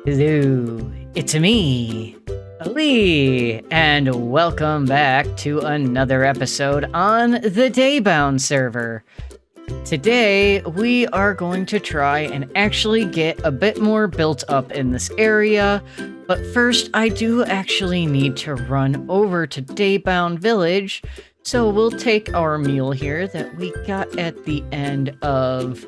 Hello, it's me, Lee, and welcome back to another episode on the Daybound server. Today, we are going to try and actually get a bit more built up in this area, but first I do actually need to run over to Daybound Village, so we'll take our mule here that we got at the end of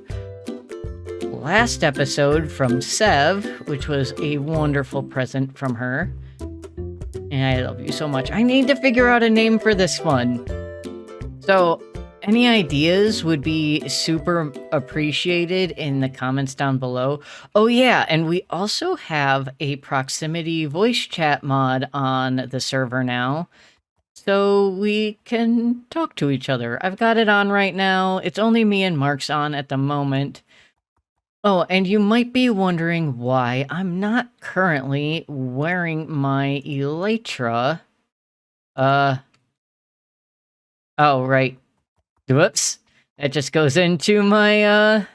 last episode from Sev, which was a wonderful present from her. And I love you so much. I need to figure out a name for this one. So, any ideas would be super appreciated in the comments down below. Oh yeah, and we also have a proximity voice chat mod on the server now, so we can talk to each other. I've got it on right now. It's only me and Mark's on at the moment. Oh, and you might be wondering why I'm not currently wearing my elytra. Oh, right. Whoops. That just goes into my,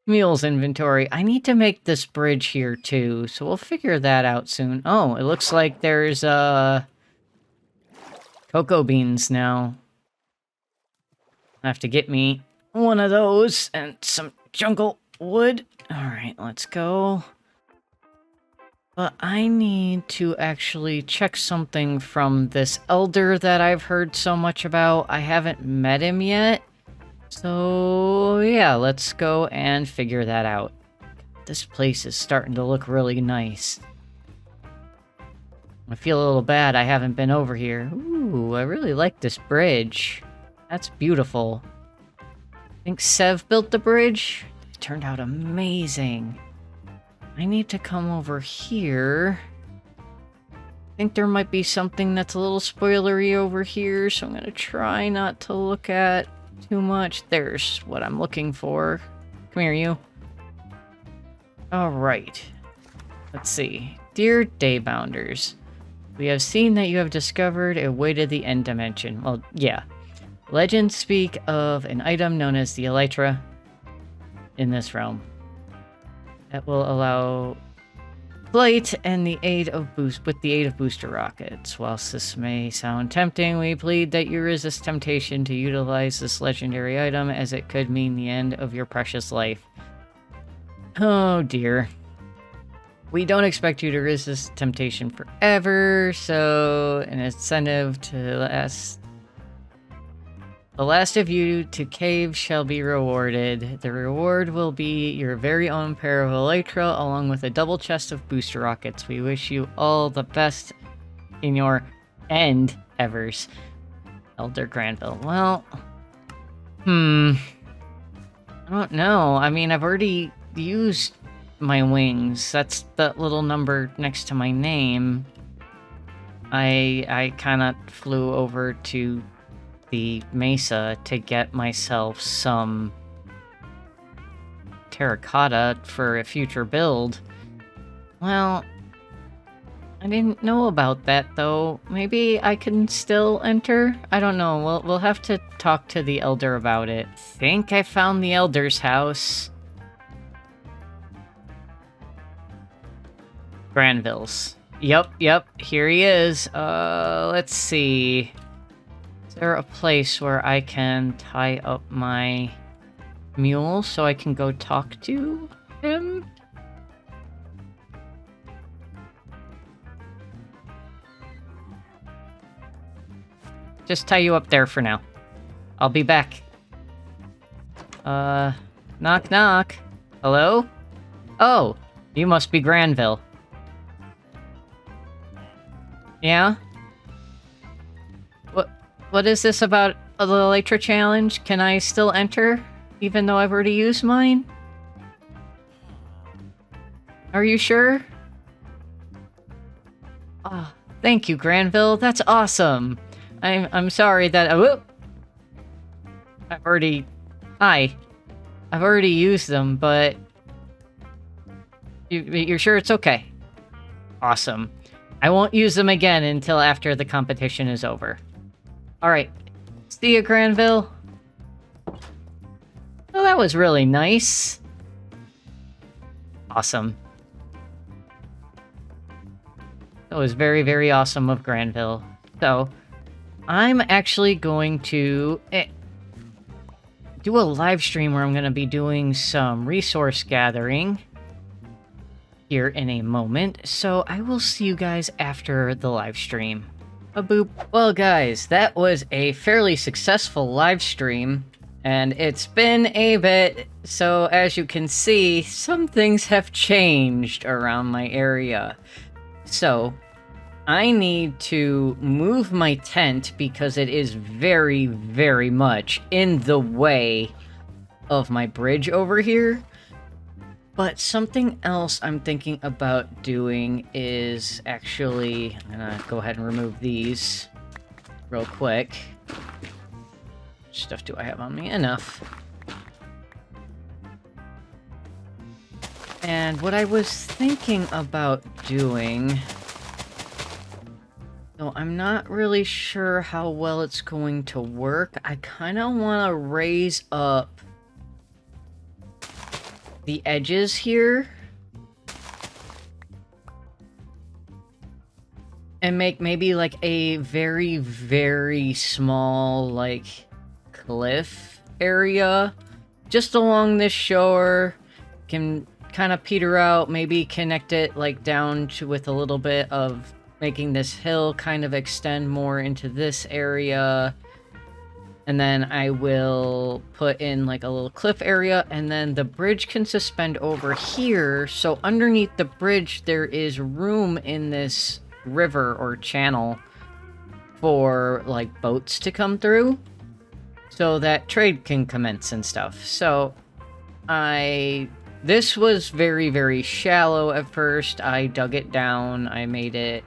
mule's inventory. I need to make this bridge here, too, so we'll figure that out soon. Oh, it looks like there's, cocoa beans now. I have to get me one of those and some jungle wood. Alright, let's go. But I need to actually check something from this elder that I've heard so much about. I haven't met him yet. So, yeah, let's go and figure that out. This place is starting to look really nice. I feel a little bad I haven't been over here. Ooh, I really like this bridge. That's beautiful. I think Sev built the bridge. Turned out amazing. I need to come over here. I think there might be something that's a little spoilery over here, so I'm gonna try not to look at too much. There's what I'm looking for. Come here, you. Alright. Let's see. Dear Daybounders, we have seen that you have discovered a way to the end dimension. Well, yeah. Legends speak of an item known as the elytra in this realm that will allow flight and the aid of booster rockets. Whilst this may sound tempting, we plead that you resist temptation to utilize this legendary item, as it could mean the end of your precious life. Oh dear. We don't expect you to resist temptation forever, so an incentive to the last of you to cave shall be rewarded. The reward will be your very own pair of elytra, along with a double chest of booster rockets. We wish you all the best in your endeavors. Elder Granville. Well, I don't know. I mean, I've already used my wings. That's that little number next to my name. I kind of flew over to the mesa to get myself some terracotta for a future build. Well, I didn't know about that though. Maybe I can still enter? I don't know. We'll have to talk to the elder about it. Think I found the elder's house. Granville's. Yep, here he is. Let's see. Is there a place where I can tie up my mule so I can go talk to him? Just tie you up there for now. I'll be back. Knock knock. Hello? Oh, you must be Granville. Yeah? What is this about the elytra challenge? Can I still enter, even though I've already used mine? Are you sure? Oh, thank you, Granville. That's awesome. I'm sorry that I've already used them, but you're sure it's okay? Awesome. I won't use them again until after the competition is over. Alright. See ya, Granville. Well, that was really nice. Awesome. That was very, very awesome of Granville. So, I'm actually going to do a live stream where I'm going to be doing some resource gathering here in a moment. So, I will see you guys after the live stream. A boop. Well, guys, that was a fairly successful live stream. And it's been a bit, so as you can see, some things have changed around my area. So, I need to move my tent because it is very, very much in the way of my bridge over here. But something else I'm thinking about doing is actually, I'm gonna go ahead and remove these real quick. Stuff do I have on me? Enough. And what I was thinking about doing, though I'm not really sure how well it's going to work, I kind of want to raise up the edges here and make maybe like a very, very small, like, cliff area just along this shore. Can kind of peter out, maybe connect it like down to with a little bit of making this hill kind of extend more into this area, and then I will put in like a little cliff area, and then the bridge can suspend over here, so underneath the bridge there is room in this river or channel for like boats to come through, so that trade can commence and stuff. So this was very, very shallow at first. I dug it down, I made it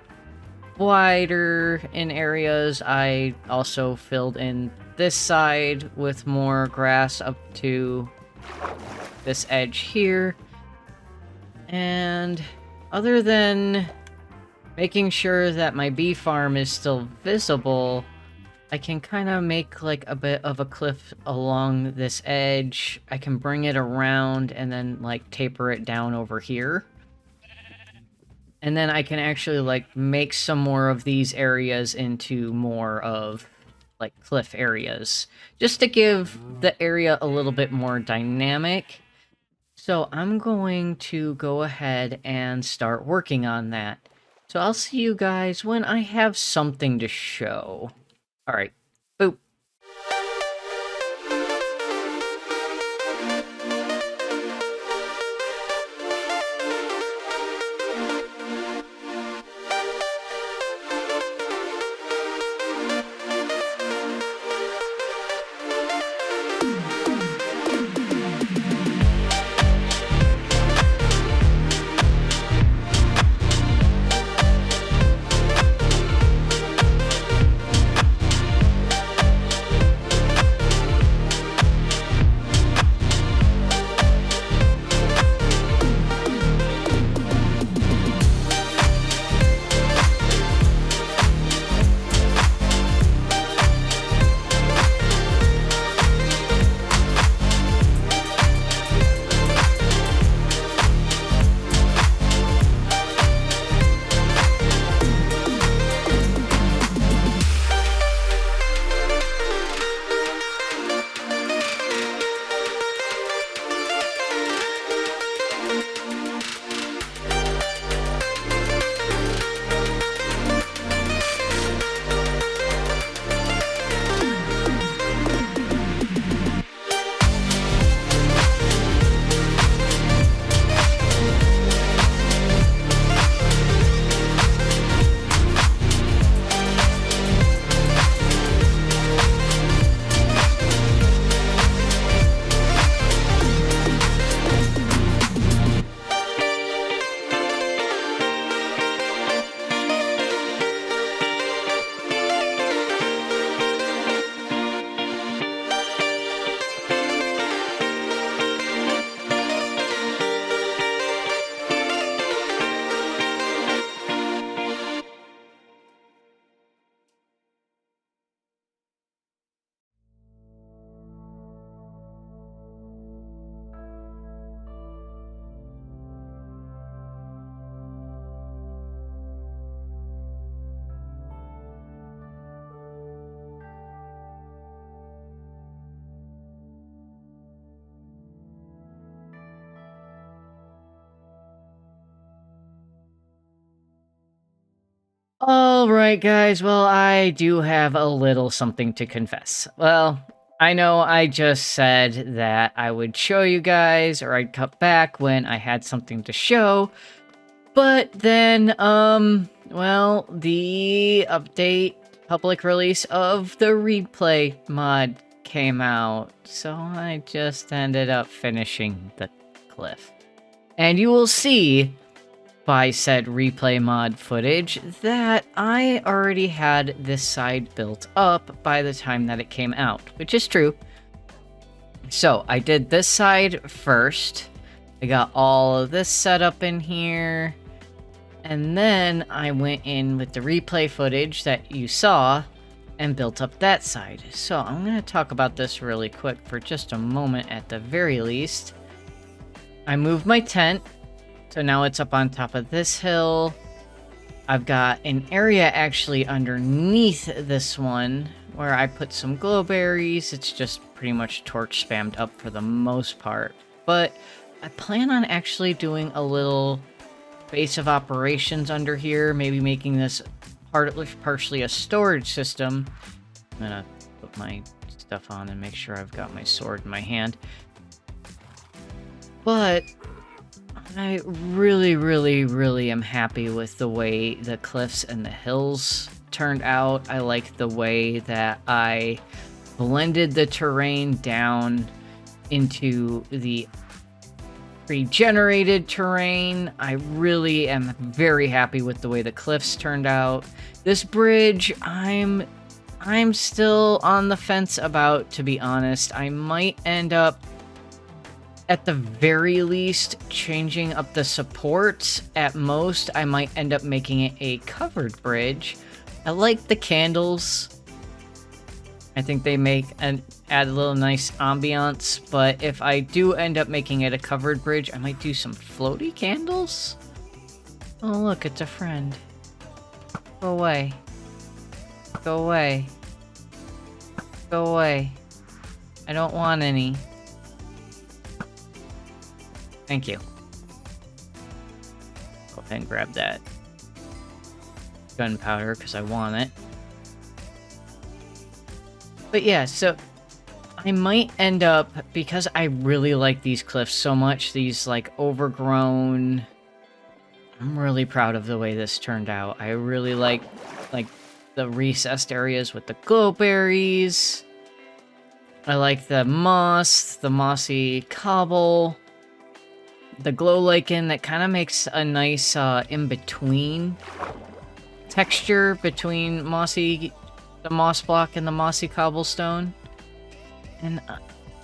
wider in areas. I also filled in this side with more grass up to this edge here. And other than making sure that my bee farm is still visible, I can kind of make like a bit of a cliff along this edge. I can bring it around and then like taper it down over here. And then I can actually like make some more of these areas into more of like cliff areas, just to give the area a little bit more dynamic. So I'm going to go ahead and start working on that. So I'll see you guys when I have something to show. All right, boop. All right, guys. Well, I do have a little something to confess. Well, I know I just said that I would show you guys or I'd cut back when I had something to show. But then, well, the update public release of the replay mod came out. So I just ended up finishing the cliff. And you will see by said replay mod footage that I already had this side built up by the time that it came out, which is true. So I did this side first. I got all of this set up in here. And then I went in with the replay footage that you saw and built up that side. So I'm going to talk about this really quick for just a moment at the very least. I moved my tent. So now it's up on top of this hill. I've got an area actually underneath this one where I put some glowberries. It's just pretty much torch spammed up for the most part. But I plan on actually doing a little base of operations under here, maybe making this partially a storage system. I'm gonna put my stuff on and make sure I've got my sword in my hand. But I really am happy with the way the cliffs and the hills turned out. I like the way that I blended the terrain down into the pre-generated terrain. I really am very happy with the way the cliffs turned out. This bridge, I'm still on the fence about, to be honest. I might end up at the very least changing up the supports. At most, I might end up making it a covered bridge. I like the candles. I think they add a little nice ambiance, but if I do end up making it a covered bridge, I might do some floaty candles. Oh look, it's a friend. Go away. Go away. Go away. I don't want any. Thank you. Go ahead and grab that gunpowder because I want it. But yeah, so I might end up, because I really like these cliffs so much, these like overgrown. I'm really proud of the way this turned out. I really like the recessed areas with the glowberries. I like the moss, the mossy cobble. The glow lichen that kind of makes a nice in-between texture between the moss block and the mossy cobblestone. And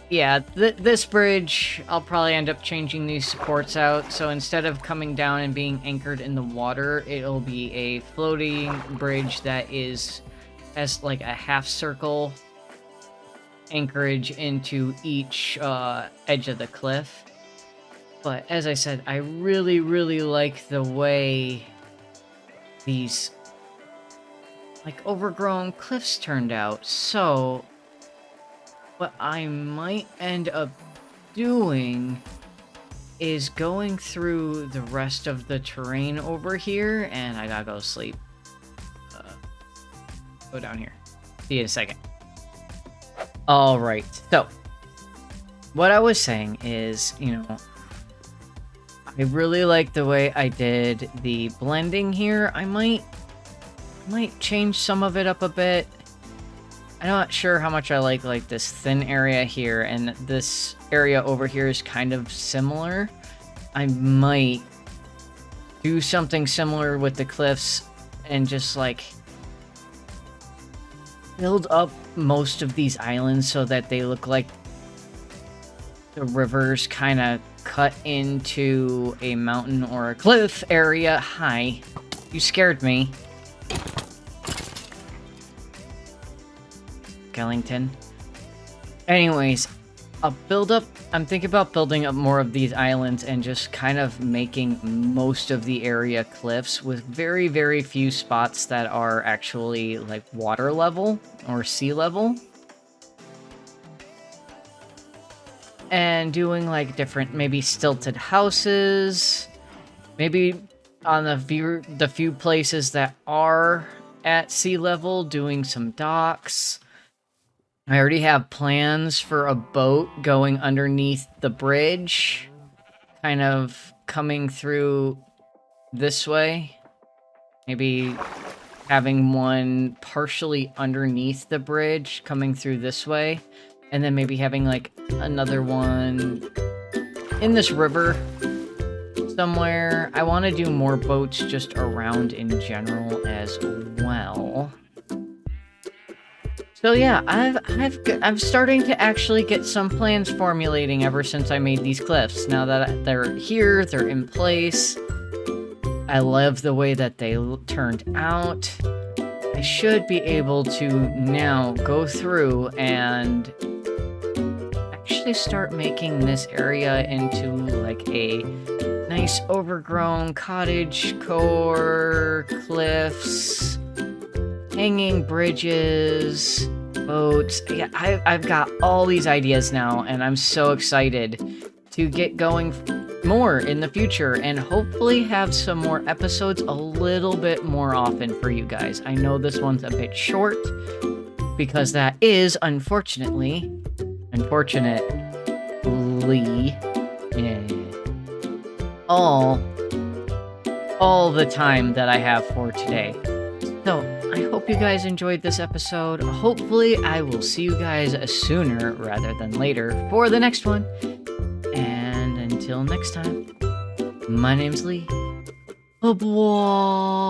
yeah, this bridge, I'll probably end up changing these supports out. So instead of coming down and being anchored in the water, it'll be a floating bridge that has like a half circle anchorage into each edge of the cliff. But as I said, I really like the way these like overgrown cliffs turned out. So what I might end up doing is going through the rest of the terrain over here, and I gotta go to sleep. Go down here. See you in a second. All right. So what I was saying is, I really like the way I did the blending here. I might change some of it up a bit. I'm not sure how much I like this thin area here, and this area over here is kind of similar. I might do something similar with the cliffs and just like build up most of these islands so that they look like the rivers kind of cut into a mountain or a cliff area. Hi. You scared me. Skellington. Anyways, I'm thinking about building up more of these islands and just kind of making most of the area cliffs with very few spots that are actually like water level or sea level. And doing like different, maybe stilted houses, maybe on the few places that are at sea level, doing some docks. I already have plans for a boat going underneath the bridge, kind of coming through this way. Maybe having one partially underneath the bridge coming through this way, and then maybe having like another one in this river somewhere. I want to do more boats just around in general as well. So yeah, I'm starting to actually get some plans formulating ever since I made these cliffs. Now that they're here, they're in place. I love the way that they turned out. I should be able to now go through and actually start making this area into like a nice overgrown cottage core, cliffs, hanging bridges, boats. Yeah, I've got all these ideas now, and I'm so excited to get going more in the future and hopefully have some more episodes a little bit more often for you guys. I know this one's a bit short because that is unfortunately, yeah, all the time that I have for today. So I hope you guys enjoyed this episode. Hopefully I will see you guys sooner rather than later for the next one. And until next time, my name's Lee. Au revoir.